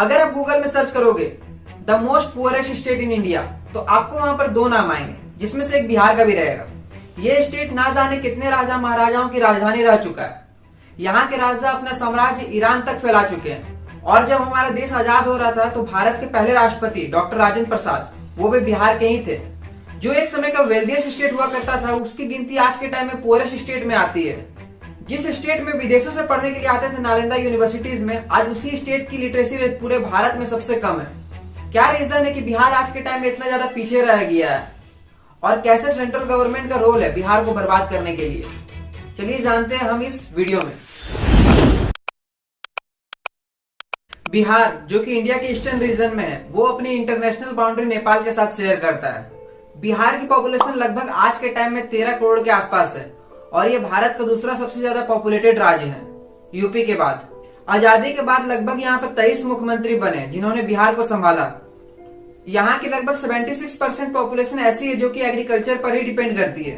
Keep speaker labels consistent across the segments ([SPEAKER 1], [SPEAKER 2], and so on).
[SPEAKER 1] अगर आप गूगल में सर्च करोगे the most poorest state in India, तो आपको वहां पर दो नाम आएंगे, जिसमें से एक बिहार का भी रहेगा। ये स्टेट ना जाने कितने राजा महाराजाओं की राजधानी रह चुका है। यहाँ के राजा अपना साम्राज्य ईरान तक फैला चुके हैं। और जब हमारा देश आजाद हो रहा था तो भारत के पहले राष्ट्रपति डॉक्टर राजेंद्र प्रसाद, वो भी बिहार के ही थे। जो एक समय का वेल्दियस्ट स्टेट हुआ करता था, उसकी गिनती आज के टाइम में पुअरेस्ट स्टेट में आती है। जिस स्टेट में विदेशों से पढ़ने के लिए आते थे नालंदा यूनिवर्सिटीज में, आज उसी स्टेट की लिटरेसी रेट पूरे भारत में सबसे कम है। क्या रीजन है कि बिहार आज के टाइम में इतना ज्यादा पीछे रह गया है, और कैसे सेंट्रल गवर्नमेंट का रोल है बिहार को बर्बाद करने के लिए, चलिए जानते हैं हम इस वीडियो में। बिहार जो कि इंडिया के ईस्टर्न रीजन में है, वो अपनी इंटरनेशनल बाउंड्री नेपाल के साथ शेयर करता है। बिहार की पॉपुलेशन लगभग आज के टाइम में 13 करोड़ के आसपास है, और ये भारत का दूसरा सबसे ज्यादा पॉपुलेटेड राज्य है, यूपी के बाद। आजादी के बाद लगभग यहाँ पर 23 मुख्यमंत्री बने जिन्होंने बिहार को संभाला। यहाँ की लगभग 76% पॉपुलेशन ऐसी है जो कि एग्रीकल्चर पर ही डिपेंड करती है।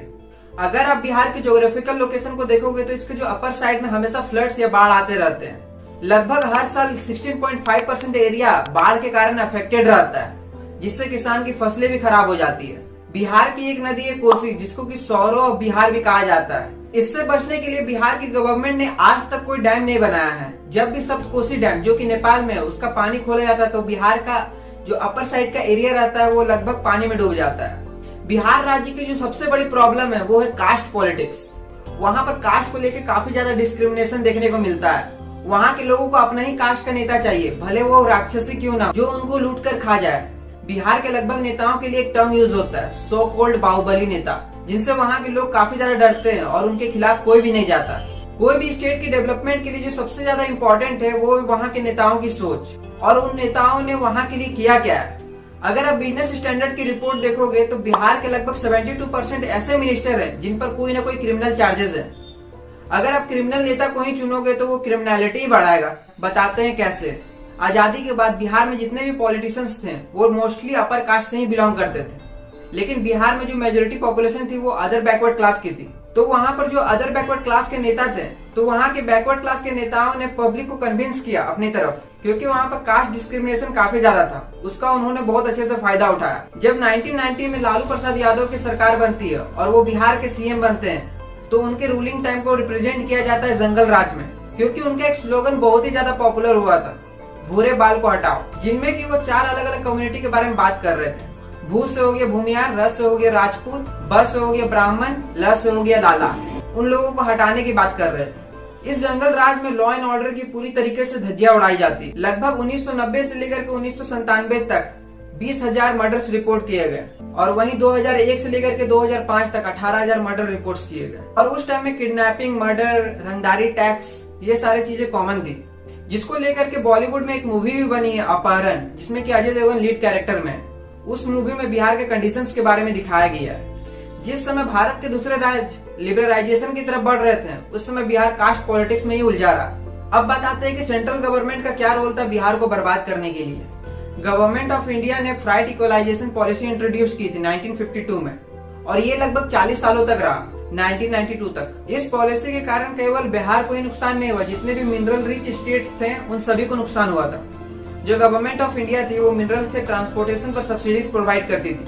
[SPEAKER 1] अगर आप बिहार के ज्योग्राफिकल लोकेशन को देखोगे तो इसके जो अपर साइड में हमेशा फ्लड्स या बाढ़ आते रहते हैं। लगभग हर साल 16.5% एरिया बाढ़ के कारण अफेक्टेड रहता है, जिससे किसान की फसलें भी खराब हो जाती है। बिहार की एक नदी है कोसी, जिसको कि सौरो ऑफ बिहार भी कहा जाता है। इससे बचने के लिए बिहार की गवर्नमेंट ने आज तक कोई डैम नहीं बनाया है। जब भी सप्तकोसी डैम जो कि नेपाल में है, उसका पानी खोला जाता है तो बिहार का जो अपर साइड का एरिया रहता है वो लगभग पानी में डूब जाता है। बिहार राज्य की जो सबसे बड़ी प्रॉब्लम है वो है कास्ट पॉलिटिक्स। वहाँ पर कास्ट को लेकर काफी ज्यादा डिस्क्रिमिनेशन देखने को मिलता है। वहाँ के लोगों को अपना ही कास्ट का नेता चाहिए, भले वो राक्षसी क्यों ना, जो उनको लूट कर खा जाए। बिहार के लगभग नेताओं के लिए एक टर्म यूज होता है, सो कॉल्ड बाहुबली नेता, जिनसे वहाँ के लोग काफी ज्यादा डरते हैं और उनके खिलाफ कोई भी नहीं जाता। कोई भी स्टेट की डेवलपमेंट के लिए जो सबसे ज्यादा इम्पोर्टेंट है वो वहाँ के नेताओं की सोच, और उन नेताओं ने वहाँ के लिए किया क्या है। अगर आप बिजनेस स्टैंडर्ड की रिपोर्ट देखोगे तो बिहार के लगभग 72% ऐसे मिनिस्टर हैं जिन पर कोई ना कोई क्रिमिनल चार्जेस है। अगर आप क्रिमिनल नेता को ही चुनोगे तो वो क्रिमिनलिटी बढ़ाएगा। बताते हैं कैसे। आजादी के बाद बिहार में जितने भी पॉलिटिशियंस थे वो मोस्टली अपर कास्ट से ही बिलोंग करते थे, लेकिन बिहार में जो मेजोरिटी पॉपुलेशन थी वो अदर बैकवर्ड क्लास की थी। तो वहाँ पर जो अदर बैकवर्ड क्लास के नेता थे, तो वहाँ के बैकवर्ड क्लास के नेताओं ने पब्लिक को कन्विंस किया अपनी तरफ, क्योंकि वहाँ पर कास्ट डिस्क्रिमिनेशन काफी ज्यादा था। उसका उन्होंने बहुत अच्छे से फायदा उठाया। जब 1990 में लालू प्रसाद यादव की सरकार बनती है और वो बिहार के सीएम बनते हैं, तो उनके रूलिंग टाइम को रिप्रेजेंट किया जाता है जंगल राज में, क्योंकि उनका एक स्लोगन बहुत ही ज्यादा पॉपुलर हुआ था, भूरे बाल को हटाओ, जिनमें कि वो 4 अलग अलग कम्युनिटी के बारे में बात कर रहे थे। भू से हो गया भूमियार, रस से हो गया राजपूत, ब से हो गया ब्राह्मण, ल से हो गया लाला। उन लोगों को हटाने की बात कर रहे थे। इस जंगल राज में लॉ एंड ऑर्डर की पूरी तरीके से धज्जियां उड़ाई जाती। लगभग 1990 से लेकर के 1997 तक 20,000 मर्डर्स रिपोर्ट किए गए, और वहीं 2001 से लेकर के 2005 तक 18,000 मर्डर रिपोर्ट्स किए गए। और उस टाइम में किडनैपिंग, मर्डर, रंगदारी टैक्स, ये सारी चीजें कॉमन थी, जिसको लेकर के बॉलीवुड में एक मूवी भी बनी है अपहरण, जिसमें कि अजय देवगन लीड कैरेक्टर में। उस मूवी में बिहार के कंडीशंस के बारे में दिखाया गया है। जिस समय भारत के दूसरे राज्य लिबरलाइजेशन की तरफ बढ़ रहे थे, उस समय बिहार कास्ट पॉलिटिक्स में ही उलझा रहा। अब बताते हैं कि सेंट्रल गवर्नमेंट का क्या रोल था बिहार को बर्बाद करने के लिए। गवर्नमेंट ऑफ इंडिया ने फ्राइट इक्वलाइजेशन पॉलिसी इंट्रोड्यूस की थी 1952 में, और ये लगभग 40 सालों तक रहा, 1992 तक। इस पॉलिसी के कारण केवल बिहार को ही नुकसान नहीं हुआ, जितने भी मिनरल रिच स्टेट्स थे उन सभी को नुकसान हुआ था। जो गवर्नमेंट ऑफ इंडिया थी वो मिनरल के ट्रांसपोर्टेशन पर सब्सिडीज प्रोवाइड करती थी।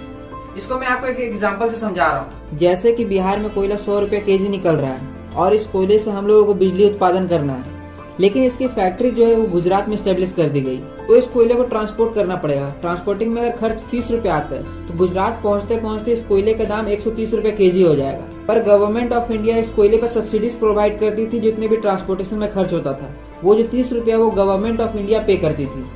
[SPEAKER 1] इसको मैं आपको एक एग्जांपल से समझा रहा हूँ। जैसे कि बिहार में कोयला 100 रुपए केजी निकल रहा है, और इस कोयले से हम लोगों को बिजली उत्पादन करना है, लेकिन इसकी फैक्ट्री जो है वो गुजरात में स्टेब्लिश कर दी गई। तो इस कोयले को ट्रांसपोर्ट करना पड़ेगा। ट्रांसपोर्टिंग में अगर खर्च 30 रुपए आता है, तो गुजरात पहुंचते पहुंचते इस कोयले का दाम 130 रुपए केजी हो जाएगा। पर गवर्नमेंट ऑफ इंडिया इस कोयले पर सब्सिडीज प्रोवाइड करती थी, जितने भी ट्रांसपोर्टेशन में खर्च होता था वो जो 30 रुपया वो गवर्नमेंट ऑफ इंडिया पे करती थी,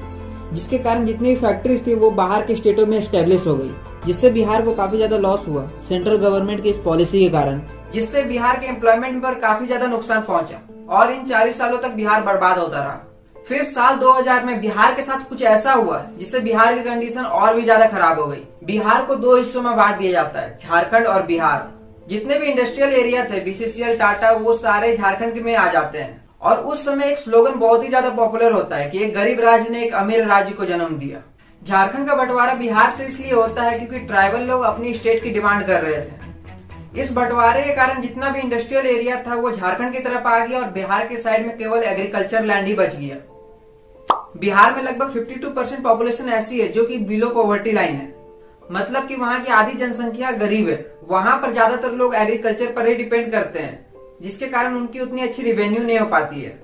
[SPEAKER 1] जिसके कारण जितनी भी फैक्ट्रीज थी वो बाहर के स्टेटों में स्टेब्लिश हो गई, जिससे बिहार को काफी ज्यादा लॉस हुआ सेंट्रल गवर्नमेंट की इस पॉलिसी के कारण, जिससे बिहार के एम्प्लॉयमेंट पर काफी ज्यादा नुकसान पहुंचा, और इन 40 सालों तक बिहार बर्बाद होता रहा। फिर साल 2000 में बिहार के साथ कुछ ऐसा हुआ जिससे बिहार की कंडीशन और भी ज्यादा खराब हो गई। बिहार को 2 हिस्सों में बांट दिया जाता है, झारखंड और बिहार। जितने भी इंडस्ट्रियल एरिया थे, बीसीसीएल, टाटा, वो सारे झारखंड में आ जाते हैं। और उस समय एक स्लोगन बहुत ही ज्यादा पॉपुलर होता है कि एक गरीब राज्य ने एक अमीर राज्य को जन्म दिया। झारखंड का बंटवारा बिहार से इसलिए होता है क्योंकि ट्राइबल लोग अपनी स्टेट की डिमांड कर रहे थे। इस बंटवारे के कारण जितना भी इंडस्ट्रियल एरिया था वो झारखंड की तरफ आ गया और बिहार के साइड में केवल एग्रीकल्चर लैंड ही बच गया। बिहार में लगभग 52% पॉपुलेशन ऐसी है जो कि बिलो पॉवर्टी लाइन है, मतलब कि वहाँ की आधी जनसंख्या गरीब है। वहाँ पर ज्यादातर लोग एग्रीकल्चर पर ही डिपेंड करते हैं, जिसके कारण उनकी उतनी अच्छी रेवेन्यू नहीं हो पाती है,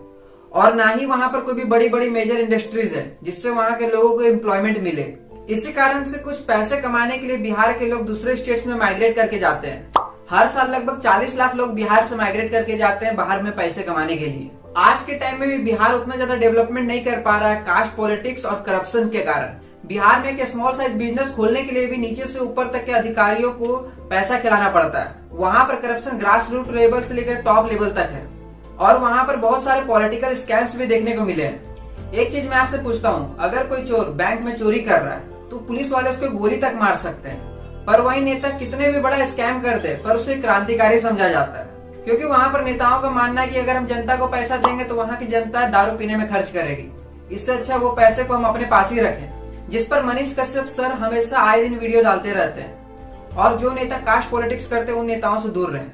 [SPEAKER 1] और ना ही वहाँ पर कोई भी बड़ी बड़ी मेजर इंडस्ट्रीज है जिससे वहाँ के लोगों को एम्प्लॉयमेंट मिले। इसी कारण से कुछ पैसे कमाने के लिए बिहार के लोग दूसरे स्टेट्स में माइग्रेट करके जाते हैं। हर साल लगभग 40 लाख लोग बिहार से माइग्रेट करके जाते हैं बाहर में पैसे कमाने के लिए। आज के टाइम में भी बिहार उतना ज्यादा डेवलपमेंट नहीं कर पा रहा है कास्ट पॉलिटिक्स और करप्शन के कारण। बिहार में एक स्मॉल साइज बिजनेस खोलने के लिए भी नीचे से ऊपर तक के अधिकारियों को पैसा खिलाना पड़ता है। वहाँ पर करप्शन ग्रास रूट लेवल से लेकर टॉप लेवल तक है, और वहाँ पर बहुत सारे पॉलिटिकल स्कैम्स भी देखने को मिले हैं। एक चीज मैं आपसे पूछता हूँ, अगर कोई चोर बैंक में चोरी कर रहा है तो पुलिस वाले उसको गोली तक मार सकते हैं, पर वही नेता कितने भी बड़ा स्कैम कर दे पर उसे क्रांतिकारी समझा जाता है, क्योंकि वहाँ पर नेताओं का मानना है कि अगर हम जनता को पैसा देंगे तो वहाँ की जनता दारू पीने में खर्च करेगी, इससे अच्छा वो पैसे को हम अपने पास ही रखें। जिस पर मनीष कश्यप सर हमेशा आए दिन वीडियो डालते रहते हैं, और जो नेता कास्ट पॉलिटिक्स करते हैं उन नेताओं से दूर रहें।